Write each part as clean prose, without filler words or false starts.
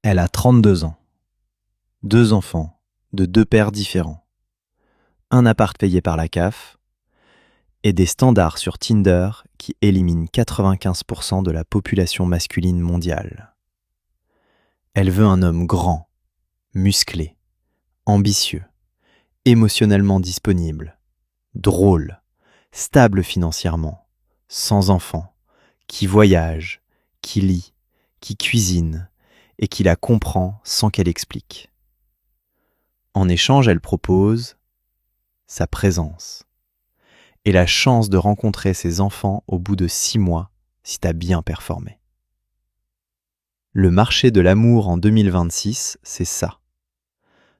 Elle a 32 ans, 2 enfants, de 2 pères différents, un appart payé par la CAF et des standards sur Tinder qui éliminent 95% de la population masculine mondiale. Elle veut un homme grand, musclé, ambitieux, émotionnellement disponible, drôle, stable financièrement, sans enfant, qui voyage, qui lit, qui cuisine et qui la comprend sans qu'elle explique. En échange, elle propose sa présence et la chance de rencontrer ses enfants au bout de 6 mois si t'as bien performé. Le marché de l'amour en 2026, c'est ça.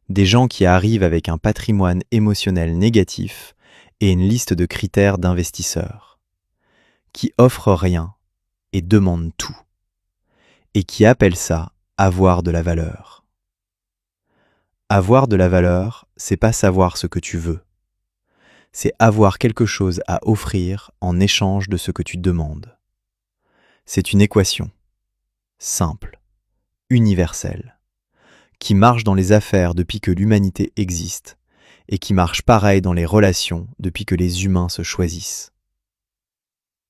Des gens qui arrivent avec un patrimoine émotionnel négatif et une liste de critères d'investisseurs, qui offrent rien et demandent tout, et qui appellent ça avoir de la valeur. Avoir de la valeur, c'est pas savoir ce que tu veux. C'est avoir quelque chose à offrir en échange de ce que tu demandes. C'est une équation, simple, universelle, qui marche dans les affaires depuis que l'humanité existe et qui marche pareil dans les relations depuis que les humains se choisissent.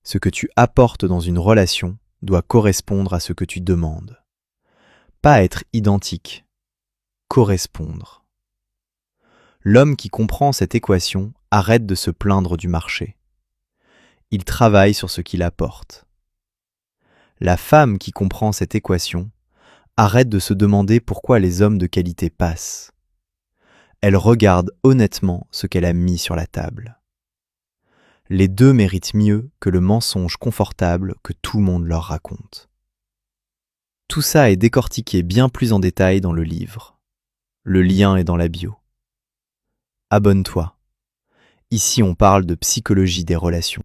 Ce que tu apportes dans une relation doit correspondre à ce que tu demandes. Pas être identique, correspondre. L'homme qui comprend cette équation arrête de se plaindre du marché. Il travaille sur ce qu'il apporte. La femme qui comprend cette équation arrête de se demander pourquoi les hommes de qualité passent. Elle regarde honnêtement ce qu'elle a mis sur la table. Les deux méritent mieux que le mensonge confortable que tout le monde leur raconte. Tout ça est décortiqué bien plus en détail dans le livre. Le lien est dans la bio. Abonne-toi. Ici, on parle de psychologie des relations.